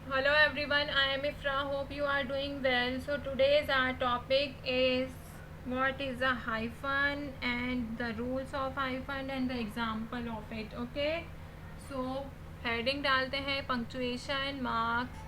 Hello everyone, I am Ifra. Hope you are doing well. So today's our topic is what is a hyphen and the rules of hyphen and the example of it. Okay. So heading डालते हैं punctuation marks.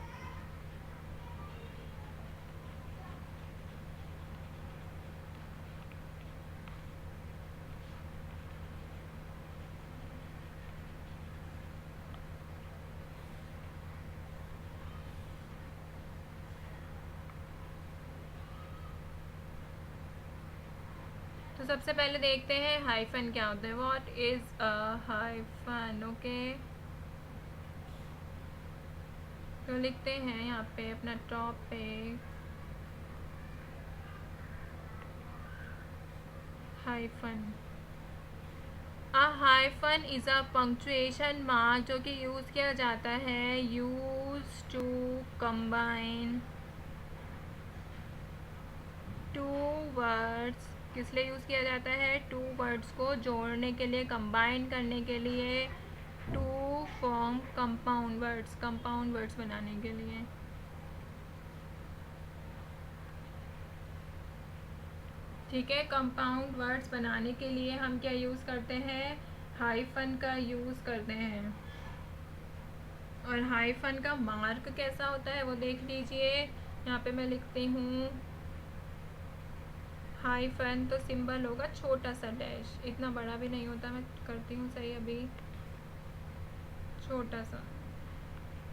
तो सबसे पहले देखते हैं hyphen क्या होता है. What is a hyphen. Okay, तो लिखते हैं यहाँ पे अपना topic hyphen. A hyphen is a punctuation mark जो कि यूज़ किया जाता है use to combine two words. किस लिए यूज़ किया जाता है? टू वर्ड्स को जोड़ने के लिए, कंबाइन करने के लिए, टू फॉर्म कंपाउंड वर्ड्स बनाने के लिए. ठीक है, कंपाउंड वर्ड्स बनाने के लिए हम क्या यूज़ करते हैं? हाइफन का यूज़ करते हैं. और हाइफन का मार्क कैसा होता है वो देख लीजिए. यहाँ पे मैं लिखती हूँ हाइफन, तो सिंबल होगा छोटा सा डैश. इतना बड़ा भी नहीं होता, मैं करती हूँ सही अभी, छोटा सा.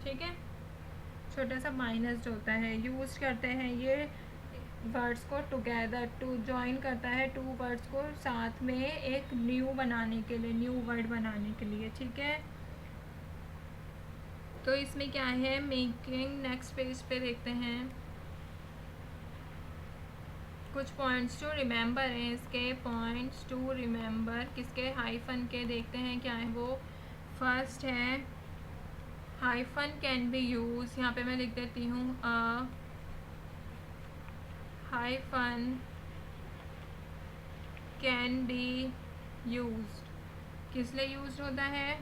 ठीक है, छोटा सा माइनस जो होता है यूज करते हैं ये वर्ड्स को टुगेदर, टू जॉइन करता है टू वर्ड्स को साथ में एक न्यू बनाने के लिए, न्यू वर्ड बनाने के लिए. ठीक है, तो इसमें क्या है मेकिंग. नेक्स्ट पेज पे देखते हैं. कुछ पॉइंट्स टू रिमेंबर हैं इसके. पॉइंट्स टू रिमेंबर किसके? हाइफन के. देखते हैं क्या है वो. फर्स्ट है हाइफन कैन बी यूज. यहाँ पे मैं लिख देती हूँ a hyphen can be use. किस लिए यूज होता है?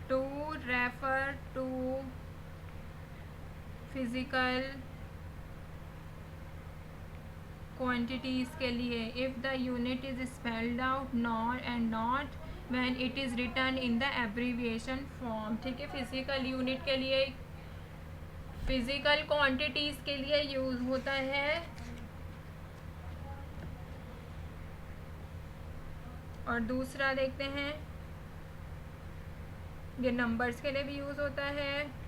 To refer to physical quantities के लिए. If the unit is spelled out not and not when it is written in the abbreviation form. ठीक है, फिजिकल यूनिट के लिए, फिजिकल क्वांटिटीज़ के लिए यूज़ होता है. और दूसरा देखते हैं, ये नंबर्स के लिए भी यूज़ होता है.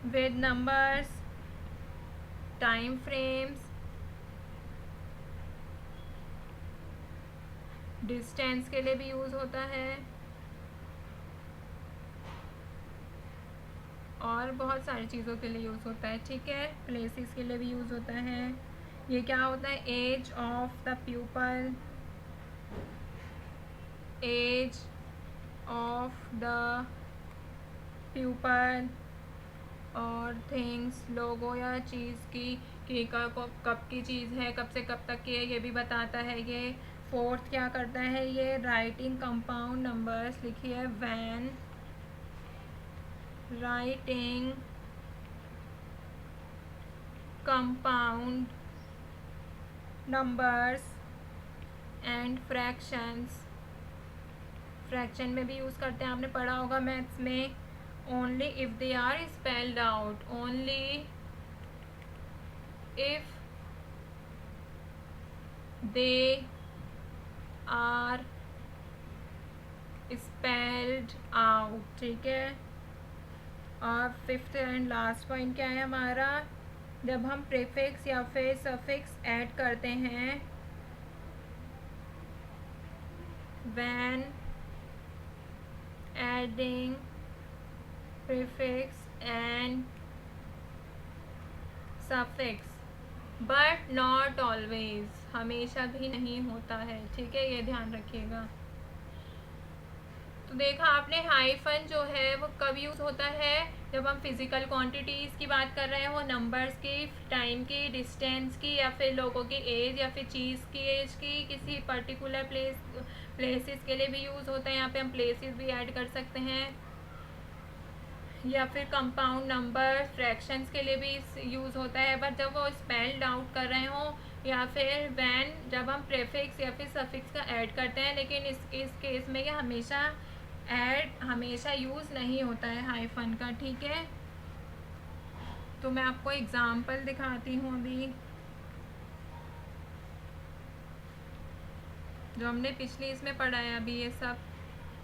With numbers, time frames, distance के लिए भी यूज़ होता है, और बहुत सारी चीज़ों के लिए यूज़ होता है. ठीक है, प्लेसेस के लिए भी यूज़ होता है. ये क्या होता है? Age of the pupil, age of the pupil, और थिंग्स, लोगों या चीज़ की, कि कब की चीज़ है, कब से कब तक की है, ये भी बताता है ये. फोर्थ क्या करता है ये? राइटिंग कंपाउंड नंबर्स लिखिए. When writing compound numbers and fractions. Fraction में भी यूज़ करते हैं, आपने पढ़ा होगा मैथ्स में. Only if they are spelled out, only if they are spelled out. ठीक है, और फिफ्थ एंड लास्ट पॉइंट क्या है हमारा? जब हम प्रीफिक्स या फिर सफिक्स ऐड करते हैं, when adding prefix and suffix, but not always, हमेशा भी नहीं होता है. ठीक है, ये ध्यान रखिएगा. तो देखा आपने हाइफन जो है वो कब यूज़ होता है? जब हम फिज़िकल क्वांटिटीज़ की बात कर रहे हैं, वो नंबर्स की, टाइम की, डिस्टेंस की, या फिर लोगों की एज, या फिर चीज़ की एज की, किसी पर्टिकुलर प्लेसेस के लिए भी यूज़ होता है। यहाँ पे हम प्लेसेस भी ऐड कर सकते हैं, या फिर कंपाउंड नंबर, फ्रैक्शंस के लिए भी यूज़ होता है। बट जब वो स्पेल्ड आउट कर रहे हो, या फिर व्हेन जब हम प्रेफिक्स या फिर सफिक्स का ऐड करते हैं, लेकिन इस केस में ये हमेशा यूज़ नहीं होता है हाइफन का, ठीक है। तो मैं आपको एग्जांपल दिखाती हूँ अभी, जो हमने पिछली इसमें पढ़ा है, अभी ये सब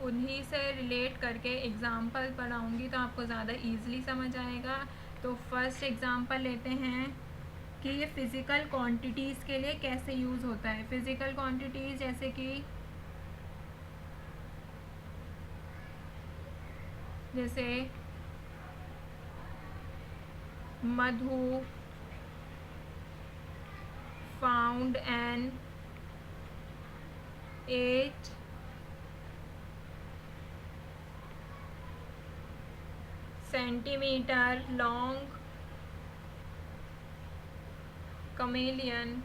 उन्हीं से रिलेट करके एग्जांपल पढ़ाऊँगी, तो आपको ज़्यादा ईजिली समझ आएगा। तो फर्स्ट एग्जांपल लेते हैं कि ये फ़िज़िकल क्वांटिटीज़ के लिए कैसे यूज़ होता है। फ़िज़िकल क्वांटिटीज़ जैसे कि Madhu found an 8 centimetre long chameleon.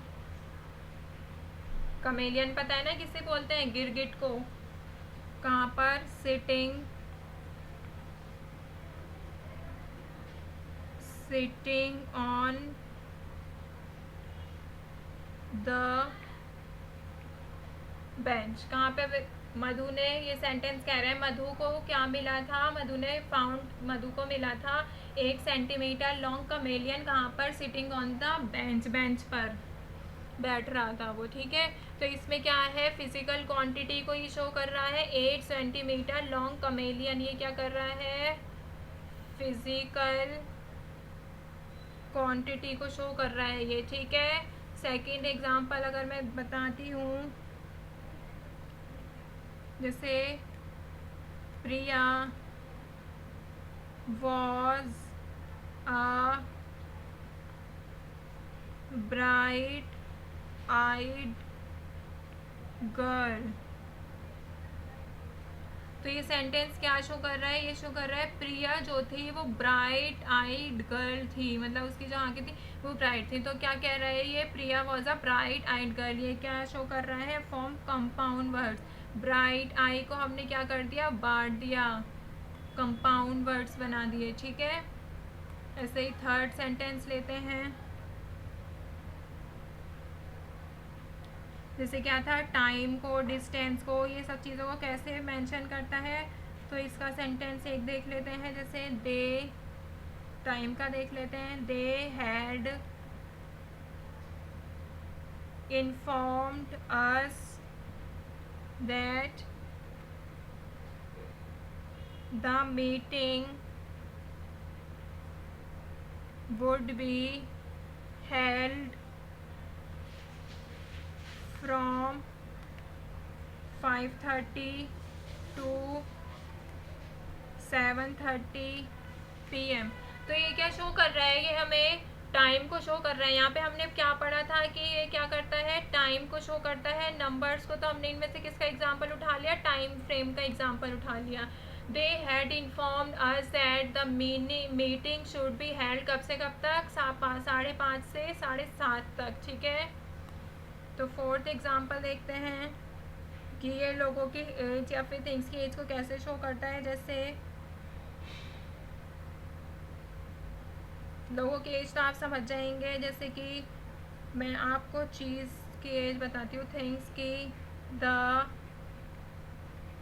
Chameleon पता है ना किसे बोलते हैं? गिरगिट को। कहाँ पर? Sitting on the bench. कहाँ पे? मधु ने, ये सेंटेंस कह रहे हैं मधु को क्या मिला था? मधु को मिला था 1 सेंटीमीटर लॉन्ग कमेलियन। कहाँ पर? सिटिंग ऑन द बेंच पर बैठ रहा था वो, ठीक है। तो इसमें क्या है? फिजिकल क्वांटिटी को ये शो कर रहा है। 8 सेंटीमीटर लॉन्ग कमेलियन, ये क्या कर रहा है? फिजिकल क्वांटिटी को शो कर रहा है ये, ठीक है। सेकंड एग्जांपल अगर मैं बताती हूँ, जैसे Priya was a bright eyed girl. तो ये सेंटेंस क्या शो कर रहा है? ये शो कर रहा है प्रिया जो थी वो ब्राइट आइड गर्ल थी, मतलब उसकी जो आंखें थी वो ब्राइट थी। तो क्या कह रहा है ये? Priya was a bright eyed girl. ये क्या शो कर रहा है? Form compound words. Bright eye को हमने क्या कर दिया? बांट दिया, कंपाउंड वर्ड्स बना दिए, ठीक है। ऐसे ही थर्ड सेंटेंस लेते हैं, जैसे क्या था? टाइम को, डिस्टेंस को, ये सब चीज़ों को कैसे मेंशन करता है। तो इसका सेंटेंस एक देख लेते हैं, जैसे दे, टाइम का देख लेते हैं। They had informed us that the meeting would be held from 5:30 to 7:30 PM। तो ये क्या शो कर रहा है? ये हमें टाइम को शो कर रहा है। यहाँ पे हमने क्या पढ़ा था कि ये क्या करता है? टाइम को शो करता है। नंबर्स को तो हमने इनमें से किसका एग्जाम्पल उठा लिया? टाइम फ्रेम का एग्जाम्पल उठा लिया। They had informed us that the meeting should be held कब से कब तक? 5:30 से 7:30 तक, ठीक है। तो फोर्थ एग्जाम्पल देखते हैं कि ये लोगों की एज या फिर थिंग्स की एज को कैसे शो करता है। जैसे लोगों की एज तो आप समझ जाएंगे, जैसे कि मैं आपको चीज़ की एज बताती हूँ, थिंग्स की। The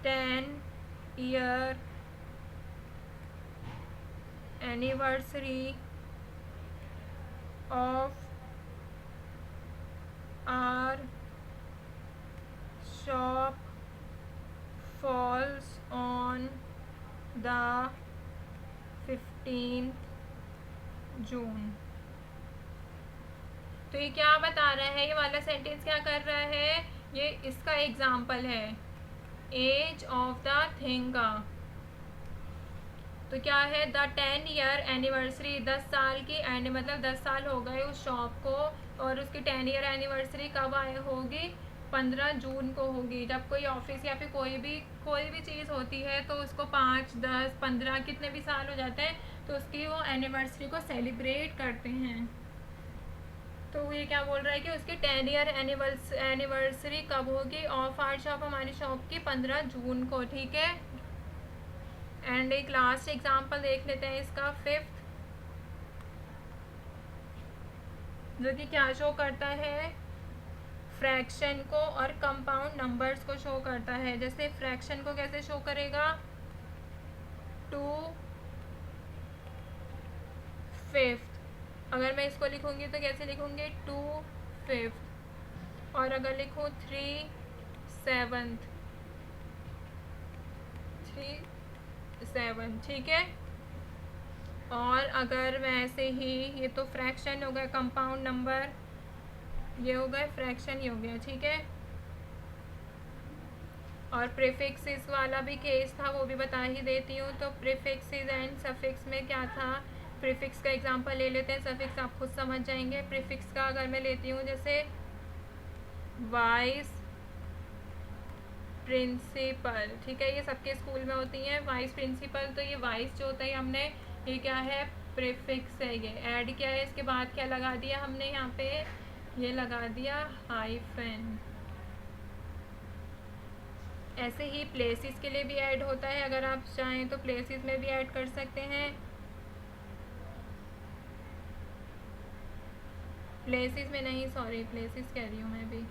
10-year anniversary of our shop falls on the 15th June. तो ये क्या बता रहा है? ये वाला सेंटेंस क्या कर रहा है? ये इसका एग्जाम्पल है एज ऑफ द थिंग का। तो क्या है? द 10-year एनिवर्सरी, 10 साल की, एंड मतलब 10 साल हो गए उस शॉप को, और उसकी 10-year एनिवर्सरी कब आए होगी? 15 जून को होगी। जब कोई ऑफिस या फिर कोई भी चीज़ होती है तो उसको 5, 10, 15 कितने भी साल हो जाते हैं तो उसकी वो एनिवर्सरी को सेलिब्रेट करते हैं। तो ये क्या बोल रहा है कि उसकी 10 ईयर एनिवर्सरी कब होगी ऑफ आवर शॉप, हमारी शॉप की 15 जून को, ठीक है। एंड एक लास्ट एग्जांपल देख लेते हैं इसका, 5th, जो कि क्या शो करता है, फ्रैक्शन को और कंपाउंड नंबर्स को शो करता है। जैसे फ्रैक्शन को कैसे शो करेगा, 2/5। अगर मैं इसको लिखूंगी तो कैसे लिखूंगी, 2/5। और अगर लिखूँ 3/7, 3/7, ठीक है। और अगर वैसे ही, ये तो फ्रैक्शन हो गया, कंपाउंड नंबर ये हो गया, फ्रैक्शन ही हो गया, ठीक है। और प्रीफिक्सेस वाला भी केस था, वो भी बता ही देती हूँ। तो प्रीफिक्सेस एंड सफिक्स में क्या था, प्रीफिक्स का एग्जांपल ले लेते हैं, सफिक्स आप खुद समझ जाएंगे। प्रीफिक्स का अगर मैं लेती हूँ जैसे वाइस प्रिंसिपल, ठीक है, ये सबके स्कूल में होती हैं वाइस प्रिंसिपल। तो ये वाइस जो होता है हमने, ये क्या है, प्रीफिक्स है, ये ऐड किया है, इसके बाद क्या लगा दिया हमने यहाँ पे, ये लगा दिया हाइफन। ऐसे ही प्लेसेस के लिए भी ऐड होता है, अगर आप चाहें तो प्लेसेस में भी ऐड कर सकते हैं। प्लेसेस में नहीं, सॉरी, प्लेसेस कह रही हूँ मैं भी।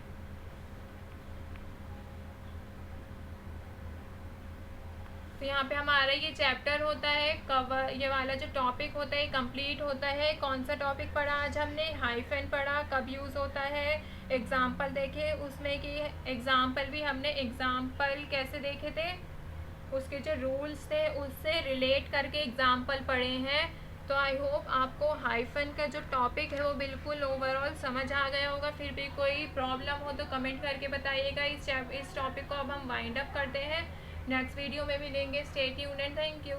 तो यहाँ पे हमारा ये चैप्टर होता है कवर, ये वाला जो टॉपिक होता है कंप्लीट होता है। कौन सा टॉपिक पढ़ा आज हमने, हाइफन पढ़ा, कब यूज़ होता है, एग्जाम्पल देखे उसमें कि एग्जाम्पल भी हमने एग्जाम्पल कैसे देखे थे, उसके जो रूल्स थे उससे रिलेट करके एग्जाम्पल पढ़े हैं। तो आई होप आपको हाइफन का जो टॉपिक है वो बिल्कुल ओवरऑल समझ आ गया होगा। फिर भी कोई प्रॉब्लम हो तो कमेंट करके बताइएगा। इस टॉपिक को अब हम वाइंड अप करते हैं, नेक्स्ट वीडियो में मिलेंगे। Stay tuned and thank you.